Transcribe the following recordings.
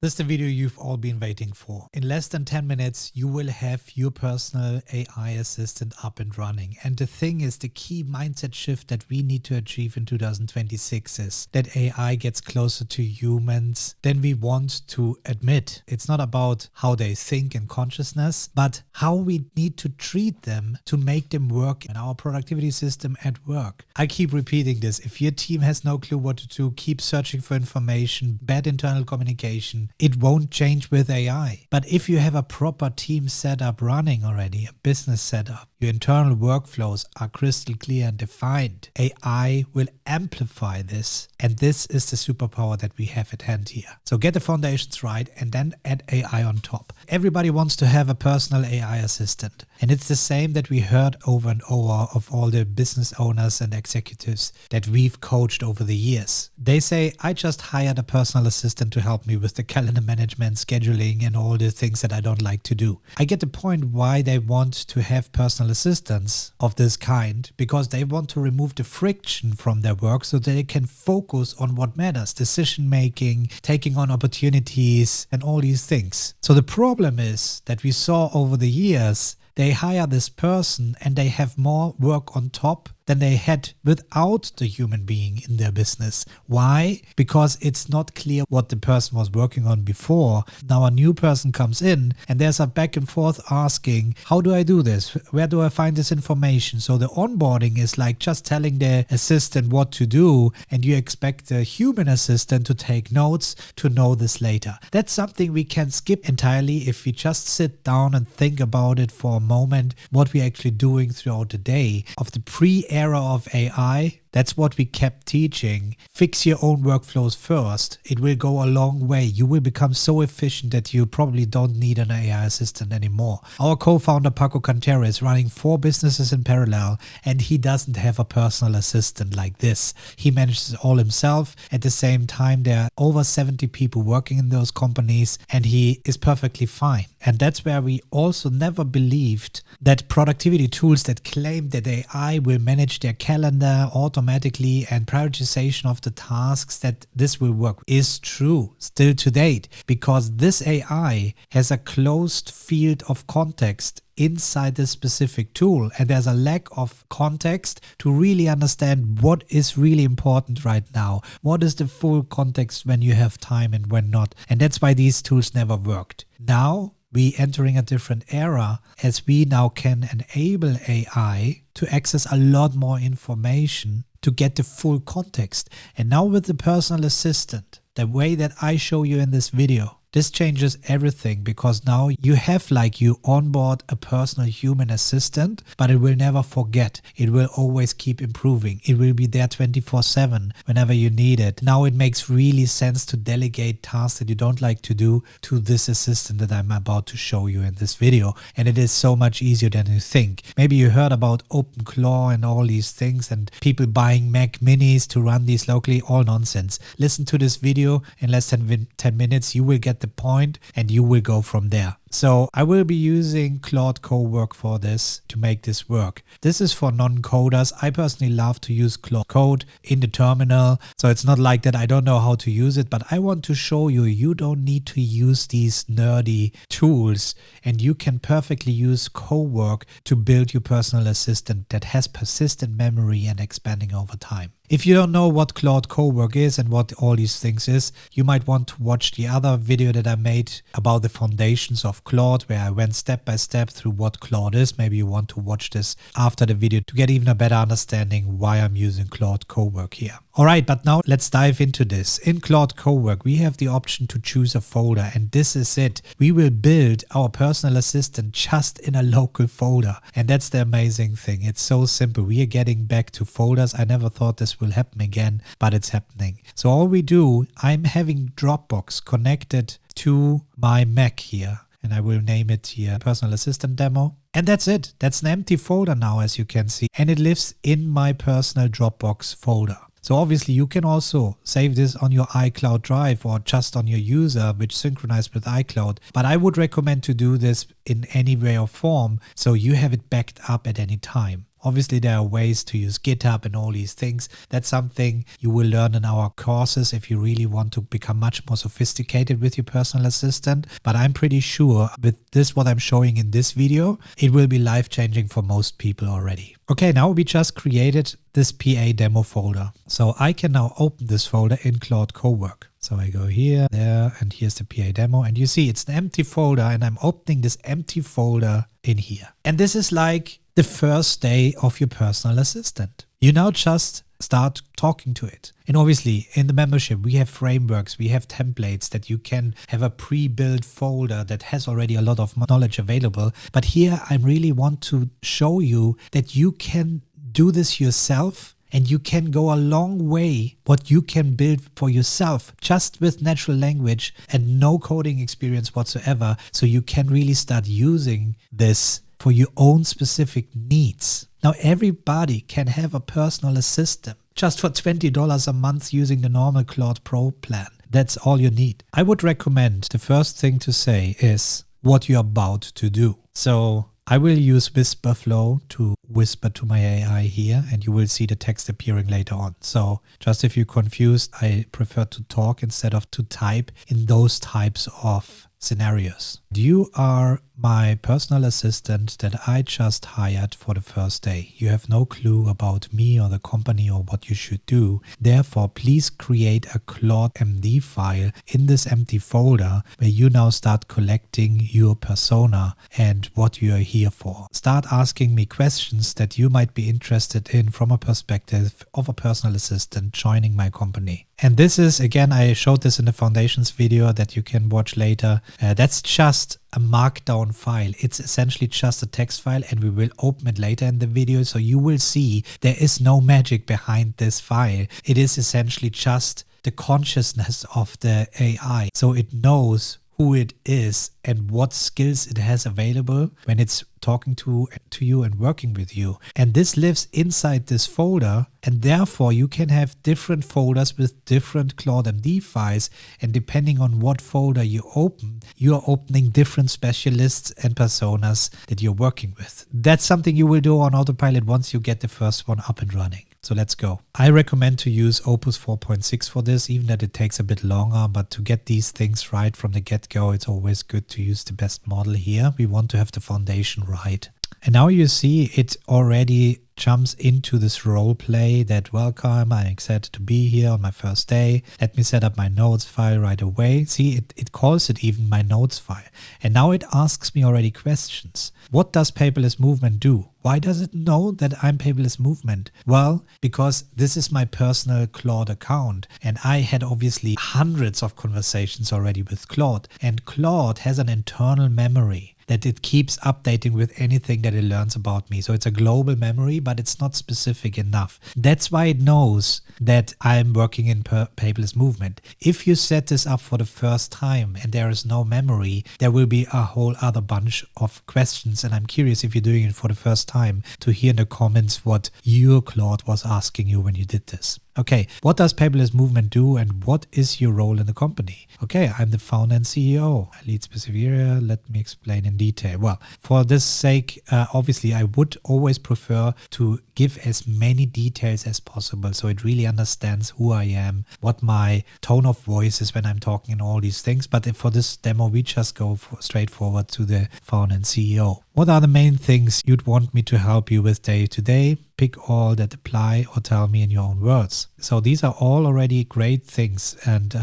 This is the video you've all been waiting for. In less than 10 minutes, you will have your personal AI assistant up and running. And the thing is, the key mindset shift that we need to achieve in 2026 is that AI gets closer to humans than we want to admit. It's not about how they think and consciousness, but how we need to treat them to make them work in our productivity system at work. I keep repeating this. If your team has no clue what to do, keep searching for information, bad internal communication, it won't change with AI. But if you have a proper team setup running already, a business setup, your internal workflows are crystal clear and defined, AI will amplify this. And this is the superpower that we have at hand here. So get the foundations right and then add AI on top. Everybody wants to have a personal AI assistant. And it's the same that we heard over and over of all the business owners and executives that we've coached over the years. They say, I just hired a personal assistant to help me with the calendar management, scheduling, and all the things that I don't like to do. I get the point why they want to have personal assistants of this kind, because they want to remove the friction from their work so they can focus on what matters, decision making, taking on opportunities, and all these things. So the problem is that we saw over the years, they hire this person and they have more work on top than they had without the human being in their business. Why? Because it's not clear what the person was working on before. Now a new person comes in and there's a back and forth asking, how do I do this? Where do I find this information? So the onboarding is like just telling the assistant what to do, and you expect the human assistant to take notes to know this later. That's something we can skip entirely if we just sit down and think about it for a moment, what we're actually doing throughout the day. Of the pre-era of AI, that's what we kept teaching. Fix your own workflows first. It will go a long way. You will become so efficient that you probably don't need an AI assistant anymore. Our co-founder Paco Cantera is running 4 businesses in parallel, and he doesn't have a personal assistant like this. He manages it all himself. At the same time, there are over 70 people working in those companies, and he is perfectly fine. And that's where we also never believed that productivity tools that claim that AI will manage their calendar automatically and prioritization of the tasks, that this will work, is true still to date, because this AI has a closed field of context inside this specific tool, and there's a lack of context to really understand what is really important right now. What is the full context when you have time and when not? And that's why these tools never worked. Now we entering a different era, as we now can enable AI to access a lot more information to get the full context. And now with the personal assistant, the way that I show you in this video, this changes everything, because now you have you onboard a personal human assistant, but it will never forget. It will always keep improving. It will be there 24/7 whenever you need it. Now it makes really sense to delegate tasks that you don't like to do to this assistant that I'm about to show you in this video. And it is so much easier than you think. Maybe you heard about OpenClaw and all these things and people buying Mac minis to run these locally. All nonsense. Listen to this video in less than 10 minutes. You will get the point and you will go from there. So I will be using Claude Cowork for this to make this work. This is for non-coders. I personally love to use Claude Code in the terminal. So it's not like that I don't know how to use it, but I want to show you, you don't need to use these nerdy tools, and you can perfectly use Cowork to build your personal assistant that has persistent memory and expanding over time. If you don't know what Claude Cowork is and what all these things is, you might want to watch the other video that I made about the foundations of Claude, where I went step by step through what Claude is. Maybe you want to watch this after the video to get even a better understanding why I'm using Claude Cowork here. Alright, but now let's dive into this. In Claude Cowork, we have the option to choose a folder, and this is it. We will build our personal assistant just in a local folder. And that's the amazing thing. It's so simple. We are getting back to folders. I never thought this will happen again, but it's happening. So all we do, I'm having Dropbox connected to my Mac here, and I will name it here Personal Assistant Demo. And that's it. That's an empty folder now, as you can see, and it lives in my personal Dropbox folder. So obviously you can also save this on your iCloud drive or just on your user, which synchronized with iCloud. But I would recommend to do this in any way or form so you have it backed up at any time. Obviously, there are ways to use GitHub and all these things. That's something you will learn in our courses if you really want to become much more sophisticated with your personal assistant. But I'm pretty sure with this, what I'm showing in this video, it will be life-changing for most people already. Okay, now we just created this PA demo folder. So I can now open this folder in Claude Cowork. So I go here, there, and here's the PA demo. And you see it's an empty folder, and I'm opening this empty folder in here. And this is like the first day of your personal assistant. You now just start talking to it. And obviously in the membership, we have frameworks, we have templates that you can have a pre-built folder that has already a lot of knowledge available. But here I really want to show you that you can do this yourself. And you can go a long way what you can build for yourself just with natural language and no coding experience whatsoever. So you can really start using this for your own specific needs. Now everybody can have a personal assistant just for $20 a month using the normal Claude Pro plan. That's all you need. I would recommend the first thing to say is what you're about to do. So I will use Whisper Flow to whisper to my AI here, and you will see the text appearing later on. So just if you're confused, I prefer to talk instead of to type in those types of scenarios. You are my personal assistant that I just hired for the first day. You have no clue about me or the company or what you should do. Therefore, please create a CLAUDE.md file in this empty folder where you now start collecting your persona and what you are here for. Start asking me questions that you might be interested in from a perspective of a personal assistant joining my company. And this is, again, I showed this in the foundations video that you can watch later. That's just a markdown file. It's essentially just a text file, and we will open it later in the video. So you will see there is no magic behind this file. It is essentially just the consciousness of the AI. So it knows who it is and what skills it has available when it's talking to you and working with you. And this lives inside this folder, and therefore you can have different folders with different CLAUDE.md files, and depending on what folder you open, you are opening different specialists and personas that you're working with. That's something you will do on autopilot once you get the first one up and running. So let's go. I recommend to use Opus 4.6 for this, even that it takes a bit longer, but to get these things right from the get-go, it's always good to use the best model here. We want to have the foundation right. And now you see it already jumps into this role play that welcome, I'm excited to be here on my first day. Let me set up my notes file right away. See, it calls it even my notes file. And now it asks me already questions. What does paperless movement do? Why does it know that I'm paperless movement? Well, because this is my personal Claude account, and I had obviously hundreds of conversations already with Claude, and Claude has an internal memory that it keeps updating with anything that it learns about me. So it's a global memory, but it's not specific enough. That's why it knows that I'm working in paperless movement. If you set this up for the first time and there is no memory, there will be a whole other bunch of questions. And I'm curious, if you're doing it for the first time, to hear in the comments what your Claude was asking you when you did this. Okay, what does paperless movement do, and what is your role in the company? Okay, I'm the founder and CEO. I lead specific area. Let me explain in detail. Well, for this sake, obviously, I would always prefer to give as many details as possible so it really understands who I am, what my tone of voice is when I'm talking and all these things. But for this demo, we just go straight forward to the founder and CEO. What are the main things you'd want me to help you with day to day? Pick all that apply or tell me in your own words. So these are all already great things. And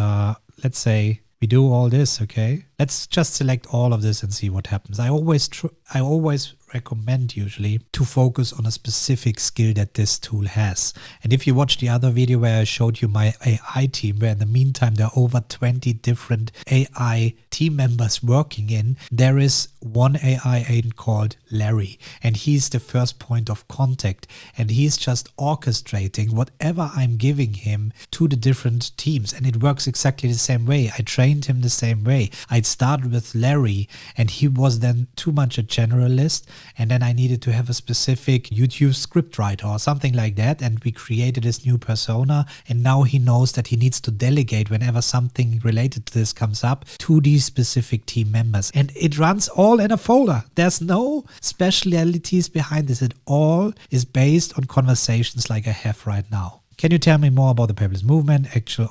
let's say we do all this, okay? Let's just select all of this and see what happens. I always recommend usually to focus on a specific skill that this tool has. And if you watch the other video where I showed you my AI team, where in the meantime there are over 20 different AI team members working in, there is one AI agent called Larry, and he's the first point of contact, and he's just orchestrating whatever I'm giving him to the different teams, and it works exactly the same way. I trained him the same way. I started with Larry, and he was then too much a generalist, and then I needed to have a specific YouTube script writer or something like that, and we created this new persona, and now he knows that he needs to delegate whenever something related to this comes up to these specific team members. And it runs all in a folder. There's no specialities behind this. It all is based on conversations like I have right now. Can you tell me more about the paperless movement, actually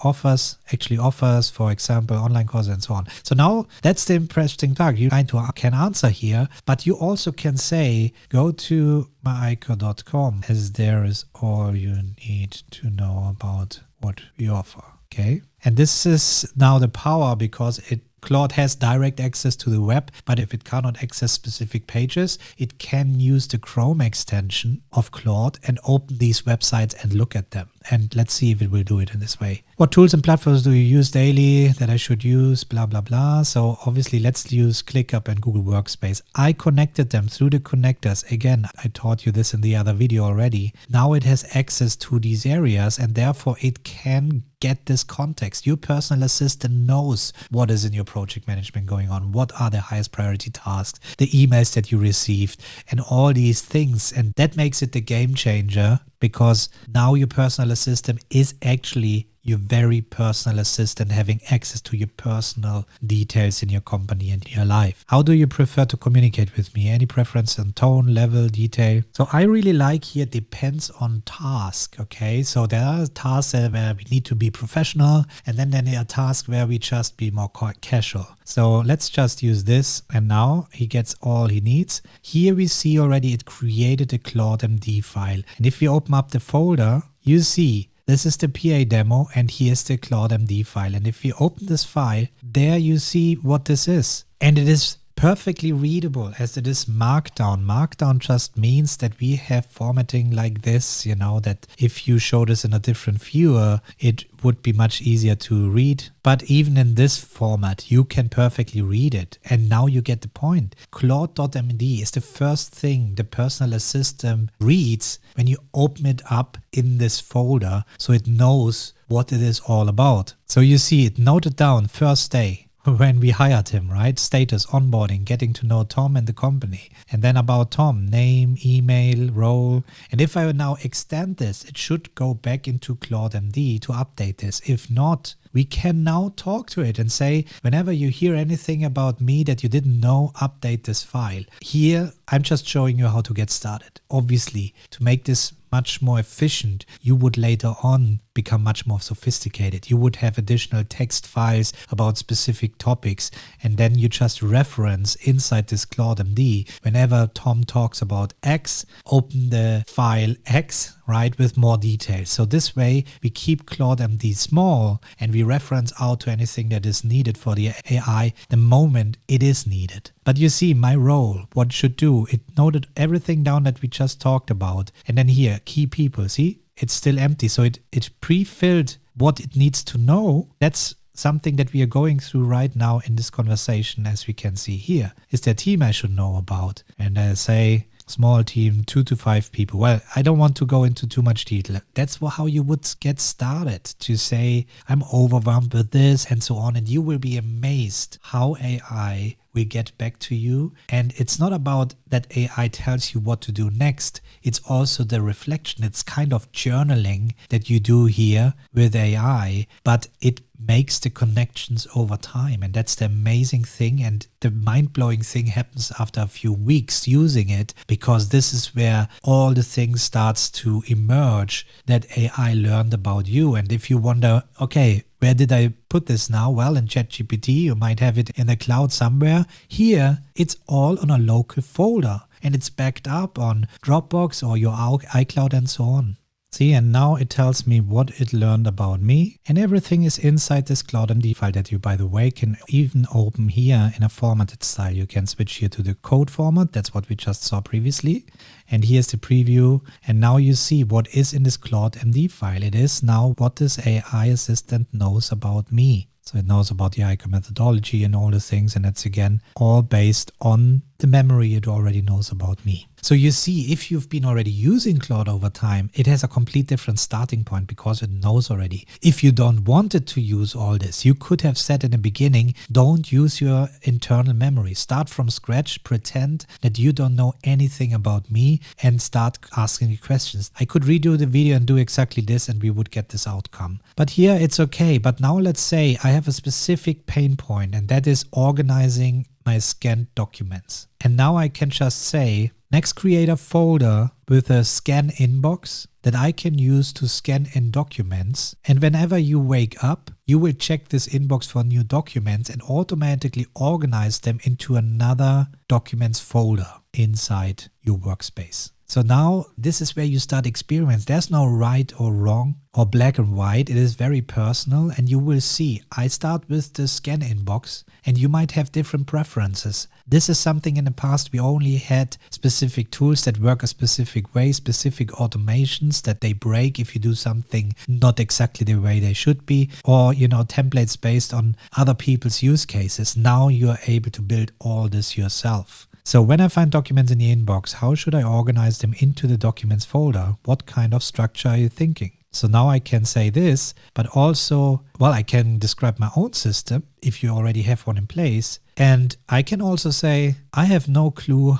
offers, for example, online courses and so on? So now that's the interesting part. You can answer here, but you also can say, go to myicor.com, as there is all you need to know about what we offer. Okay. And this is now the power, because Claude has direct access to the web, but if it cannot access specific pages, it can use the Chrome extension of Claude and open these websites and look at them. And let's see if it will do it in this way. What tools and platforms do you use daily that I should use? Blah, blah, blah. So obviously let's use ClickUp and Google Workspace. I connected them through the connectors. Again, I taught you this in the other video already. Now it has access to these areas, and therefore it can get this context. Your personal assistant knows what is in your project management going on, what are the highest priority tasks, the emails that you received, and all these things. And that makes it the game changer, because now your personal assistant is actually your very personal assistant, having access to your personal details in your company and your life. How do you prefer to communicate with me? Any preference on tone, level, detail? So I really like here depends on task. Okay, so there are tasks where we need to be professional, and then there are tasks where we just be more casual. So let's just use this, and now he gets all he needs. Here we see already it created a CLAUDE.md file, and if we open up the folder, you see this is the PA demo, and here's the CLAUDE.md file. And if you open this file, there you see what this is. And it is perfectly readable, as it is Markdown. Markdown just means that we have formatting like this, that if you show this in a different viewer, it would be much easier to read. But even in this format, you can perfectly read it. And now you get the point. Claude.md is the first thing the personal assistant reads when you open it up in this folder, so it knows what it is all about. So you see it noted down, first day, when we hired him, right? Status, onboarding, getting to know Tom and the company. And then about Tom, name, email, role. And if I now extend this, it should go back into CLAUDE.md to update this. If not, we can now talk to it and say, whenever you hear anything about me that you didn't know, update this file. Here, I'm just showing you how to get started. Obviously, to make this much more efficient, you would later on become much more sophisticated. You would have additional text files about specific topics, and then you just reference inside this CLAUDE.md. Whenever Tom talks about X, open the file X, right, with more details. So this way we keep CLAUDE.md small, and we reference out to anything that is needed for the AI the moment it is needed. But you see my role, what it should do, it noted everything down that we just talked about. And then here, key people, see, it's still empty. So it pre-filled what it needs to know. That's something that we are going through right now in this conversation, as we can see here. Is there a team I should know about? And I say, small team, 2 to 5 people. Well, I don't want to go into too much detail. That's how you would get started, to say, I'm overwhelmed with this and so on. And you will be amazed how AI will get back to you. And it's not about that AI tells you what to do next. It's also the reflection. It's kind of journaling that you do here with AI, but it makes the connections over time. And that's the amazing thing. And the mind-blowing thing happens after a few weeks using it, because this is where all the things starts to emerge that AI learned about you. And if you wonder, okay, where did I put this now? Well, in ChatGPT, you might have it in the cloud somewhere. Here, it's all on a local folder, and it's backed up on Dropbox or your iCloud and so on. See, and now it tells me what it learned about me, and everything is inside this CLAUDE.md file that you, by the way, can even open here in a formatted style. You can switch here to the code format. That's what we just saw previously. And here's the preview. And now you see what is in this CLAUDE.md file. It is now what this AI assistant knows about me. So it knows about the ICOR methodology and all the things. And that's again all based on the memory it already knows about me. So you see, if you've been already using Claude over time, it has a complete different starting point because it knows already. If you don't want it to use all this, you could have said in the beginning, don't use your internal memory. Start from scratch, pretend that you don't know anything about me and start asking me questions. I could redo the video and do exactly this and we would get this outcome. But here it's okay. But now let's say I have a specific pain point, and that is organizing my scanned documents. And now I can just say, next create a folder with a scan inbox that I can use to scan in documents. And whenever you wake up, you will check this inbox for new documents and automatically organize them into another documents folder inside your workspace. So now this is where you start experiments. There's no right or wrong or black and white. It is very personal, and you will see I start with the scan inbox and you might have different preferences. This is something in the past we only had specific tools that work a specific way, specific automations that they break if you do something not exactly the way they should be, or templates based on other people's use cases. Now you are able to build all this yourself. So when I find documents in the inbox, how should I organize them into the documents folder? What kind of structure are you thinking? So now I can say this, but also, I can describe my own system if you already have one in place. And I can also say, I have no clue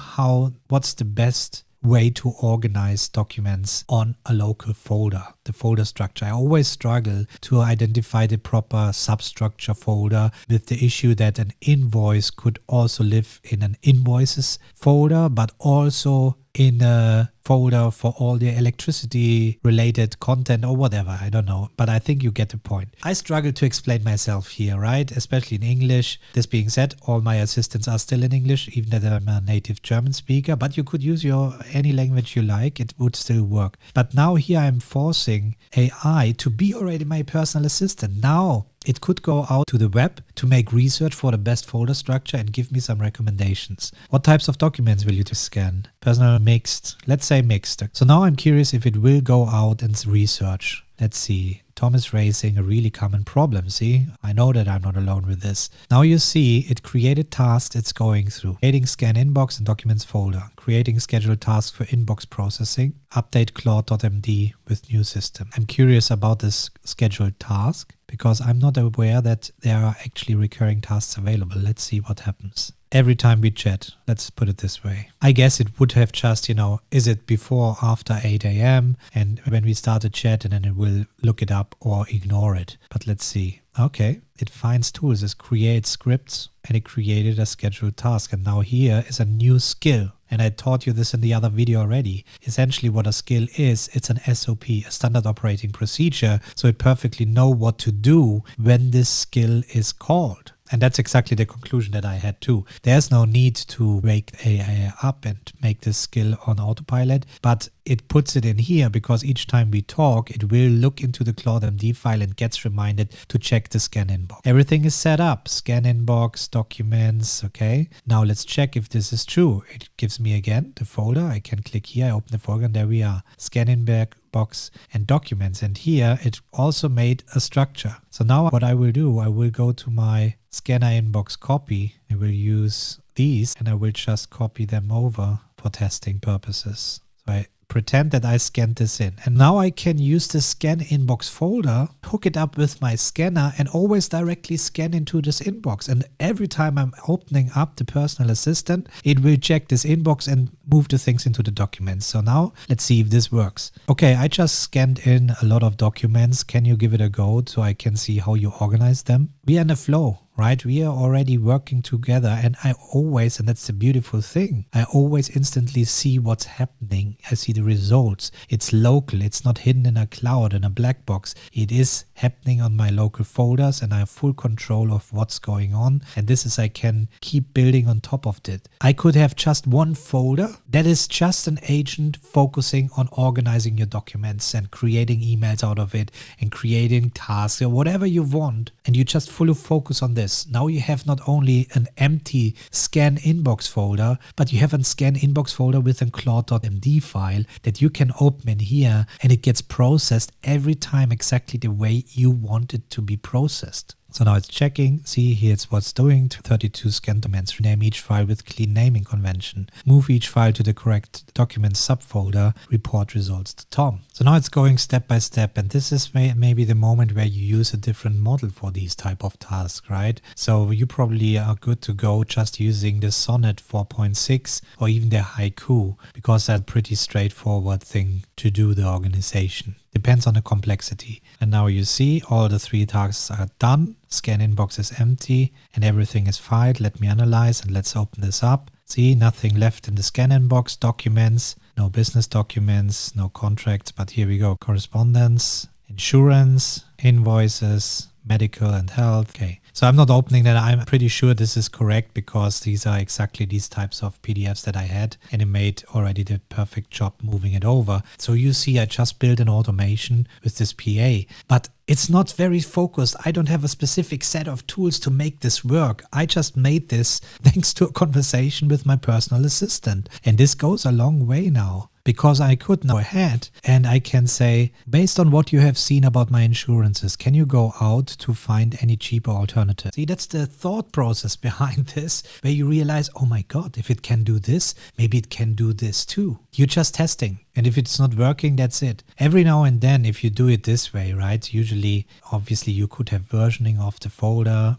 what's the best way to organize documents on a local folder, the folder structure. I always struggle to identify the proper substructure folder, with the issue that an invoice could also live in an invoices folder, but also in a folder for all the electricity related content or whatever. I don't know, but I think you get the point. I struggle to explain myself here, right? Especially in English. This being said, all my assistants are still in English, even though I'm a native German speaker, but you could use any language you like. It would still work. But now here I'm forcing AI to be already my personal assistant. Now it could go out to the web to make research for the best folder structure and give me some recommendations. What types of documents will you scan? Personal, mixed, let's say mixed. So now I'm curious if it will go out and research. Let's see. Tom is raising a really common problem. See, I know that I'm not alone with this. Now you see it created tasks it's going through. Creating scan inbox and documents folder. Creating scheduled tasks for inbox processing. Update CLAUDE.md with new system. I'm curious about this scheduled task because I'm not aware that there are actually recurring tasks available. Let's see what happens. Every time we chat, let's put it this way. I guess it would have just, is it before or after 8 a.m. and when we start a chat, and then it will look it up or ignore it. But let's see. Okay, it finds tools, it creates scripts, and it created a scheduled task. And now here is a new skill. And I taught you this in the other video already. Essentially what a skill is, it's an SOP, a standard operating procedure. So it perfectly know what to do when this skill is called. And that's exactly the conclusion that I had too. There's no need to wake AI up and make this skill on autopilot, but it puts it in here because each time we talk, it will look into the CLAUDE.md file and gets reminded to check the scan inbox. Everything is set up, scan inbox, documents, okay. Now let's check if this is true. It gives me again the folder. I can click here, I open the folder, and there we are. Scan inbox and documents. And here it also made a structure. So now what I will do, I will go to my scanner inbox copy. I will use these and I will just copy them over for testing purposes. So I pretend that I scanned this in. And now I can use the scan inbox folder, hook it up with my scanner and always directly scan into this inbox. And every time I'm opening up the personal assistant, it will check this inbox and move the things into the documents. So now let's see if this works. Okay, I just scanned in a lot of documents. Can you give it a go so I can see how you organize them? We are in a flow. Right? We are already working together, and I always, and that's the beautiful thing, I always instantly see what's happening. I see the results. It's local. It's not hidden in a cloud, in a black box. It is happening on my local folders, and I have full control of what's going on. And this is, I can keep building on top of it. I could have just one folder that is just an agent focusing on organizing your documents and creating emails out of it and creating tasks or whatever you want. And you just fully focus on this. Now you have not only an empty scan inbox folder, but you have a scan inbox folder with a CLAUDE.md file that you can open in here, and it gets processed every time exactly the way you want it to be processed. So now it's checking. See, here's what's doing. 32 scan documents. Rename each file with clean naming convention. Move each file to the correct document subfolder. Report results to Tom. So now it's going step by step. And this is maybe the moment where you use a different model for these type of tasks, right? So you probably are good to go just using the Sonnet 4.6 or even the Haiku, because that's a pretty straightforward thing to do the organization. Depends on the complexity. And now you see all the 3 tasks are done. Scan inbox is empty and everything is filed. Let me analyze and let's open this up. See, nothing left in the scan inbox. Documents, no business documents, no contracts. But here we go. Correspondence, insurance, invoices, medical and health. Okay. So I'm not opening that. I'm pretty sure this is correct because these are exactly these types of PDFs that I had, and it made already the perfect job moving it over. So you see, I just built an automation with this PA, but it's not very focused. I don't have a specific set of tools to make this work. I just made this thanks to a conversation with my personal assistant. And this goes a long way now, because I could now go ahead and I can say, based on what you have seen about my insurances, can you go out to find any cheaper alternative? See, that's the thought process behind this, where you realize, oh my God, if it can do this, maybe it can do this too. You're just testing. And if it's not working, that's it. Every now and then, if you do it this way, right, usually, obviously, you could have versioning of the folder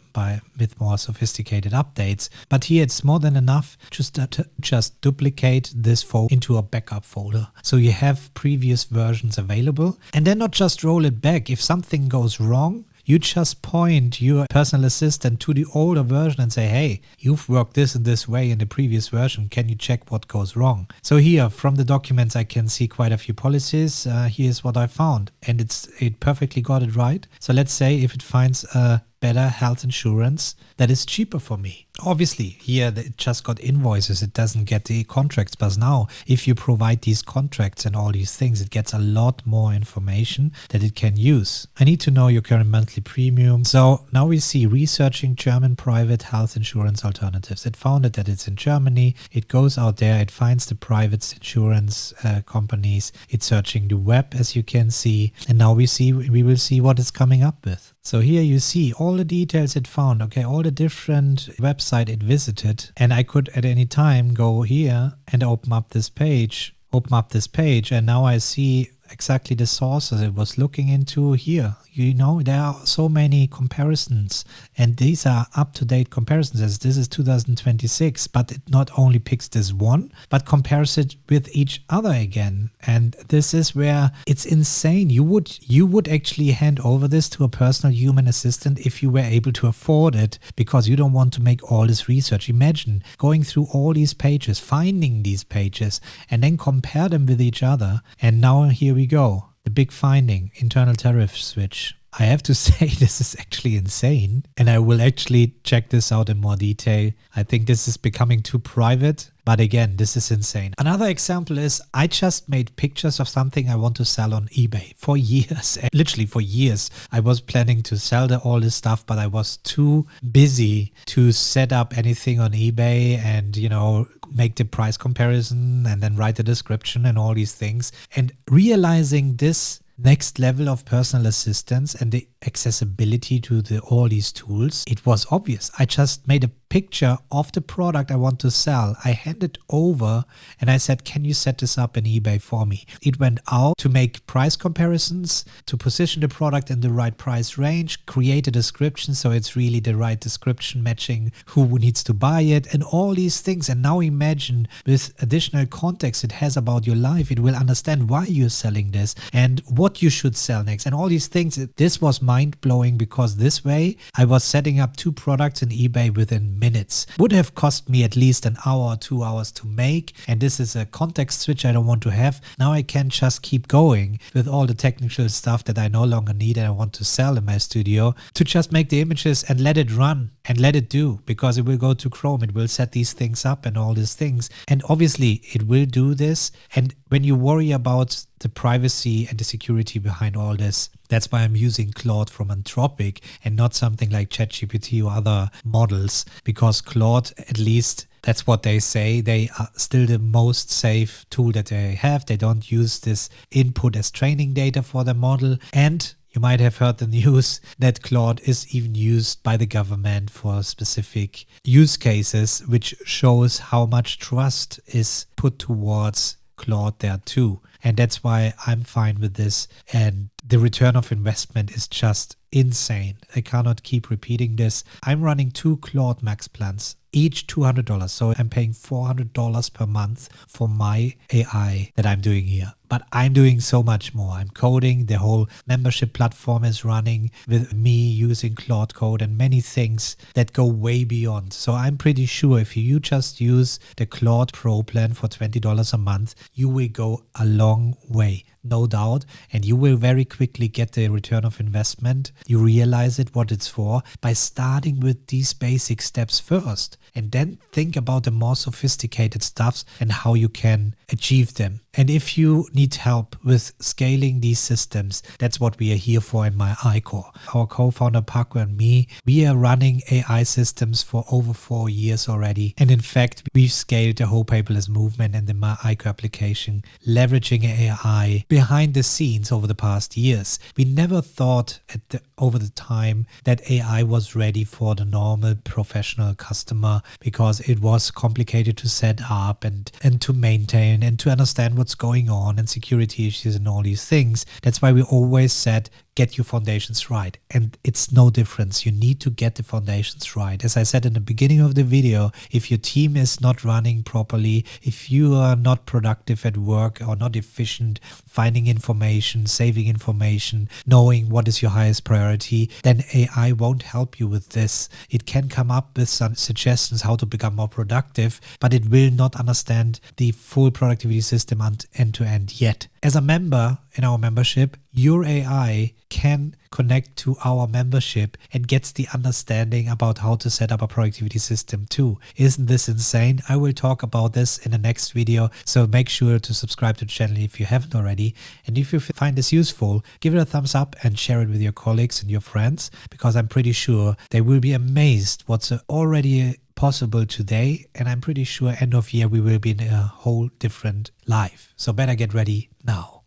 with more sophisticated updates. But here it's more than enough just to duplicate this folder into a backup folder. So you have previous versions available, and then not just roll it back. If something goes wrong, you just point your personal assistant to the older version and say, hey, you've worked this in this way in the previous version. Can you check what goes wrong? So here from the documents, I can see quite a few policies. Here's what I found. And it perfectly got it right. So let's say if it finds a better health insurance that is cheaper for me. Obviously, here it just got invoices. It doesn't get the contracts. But now, if you provide these contracts and all these things, it gets a lot more information that it can use. I need to know your current monthly premium. So now we see researching German private health insurance alternatives. It found that it's in Germany. It goes out there. It finds the private insurance companies. It's searching the web, as you can see. And now we will see what it's coming up with. So here you see all the details it found, okay, all the different websites it visited. And I could at any time go here and open up this page. And now I see exactly the sources it was looking into here. You know, there are so many comparisons, and these are up-to-date comparisons, as this is 2026, but it not only picks this one, but compares it with each other again. And this is where it's insane. You would actually hand over this to a personal human assistant if you were able to afford it, because you don't want to make all this research. Imagine going through all these pages, finding these pages, and then compare them with each other. And now here we go. The big finding, internal tariff switch. I have to say this is actually insane, and I will actually check this out in more detail. I think this is becoming too private, but again, this is insane. Another example is I just made pictures of something I want to sell on eBay for years. Literally for years. I was planning to sell all this stuff, but I was too busy to set up anything on eBay and, you know, make the price comparison and then write the description and all these things. And realizing this next level of personal assistance and the accessibility to all these tools, it was obvious. I just made a picture of the product I want to sell. I handed over and I said, can you set this up in eBay for me? It went out to make price comparisons, to position the product in the right price range, create a description so it's really the right description matching who needs to buy it, and all these things. And now imagine with additional context it has about your life, it will understand why you're selling this and what you should sell next and all these things. This was mind-blowing, because this way I was setting up 2 products in eBay within minutes. Would have cost me at least an hour or 2 hours to make, and this is a context switch I don't want to have. Now I can just keep going with all the technical stuff that I no longer need and I want to sell in my studio, to just make the images and let it run and let it do, because it will go to Chrome, it will set these things up and all these things, and obviously it will do this. And when you worry about the privacy and the security behind all this, that's why I'm using Claude from Anthropic and not something like ChatGPT or other models, because Claude, at least that's what they say, they are still the most safe tool that they have. They don't use this input as training data for the model, and You might have heard the news that Claude is even used by the government for specific use cases, which shows how much trust is put towards Claude there too. And that's why I'm fine with this. And the return of investment is just insane. I cannot keep repeating this. I'm running 2 Claude Max plans, each $200. So I'm paying $400 per month for my AI that I'm doing here. But I'm doing so much more. I'm coding. The whole membership platform is running with me using Claude Code and many things that go way beyond. So I'm pretty sure if you just use the Claude Pro plan for $20 a month, you will go a long way. No doubt, and you will very quickly get the return of investment. You realize it, what it's for, by starting with these basic steps first, and then think about the more sophisticated stuffs and how you can achieve them. And if you need help with scaling these systems, that's what we are here for in my ICOR. Our co-founder Paco and me, we are running AI systems for over 4 years already. And in fact, we've scaled the whole paperless movement and the my ICOR application, leveraging AI behind the scenes over the past years. We never thought over the time that AI was ready for the normal professional customer because it was complicated to set up and to maintain and to understand what's going on and security issues and all these things. That's why we always said, get your foundations right. And it's no difference. You need to get the foundations right. As I said in the beginning of the video, if your team is not running properly, if you are not productive at work or not efficient, finding information, saving information, knowing what is your highest priority, then AI won't help you with this. It can come up with some suggestions how to become more productive, but it will not understand the full productivity system end to end yet. As a member in our membership, your AI can connect to our membership and gets the understanding about how to set up a productivity system too. Isn't this insane? I will talk about this in the next video, so make sure to subscribe to the channel if you haven't already. And if you find this useful, give it a thumbs up and share it with your colleagues and your friends, because I'm pretty sure they will be amazed what's already possible today, and I'm pretty sure end of year we will be in a whole different life. So better get ready now.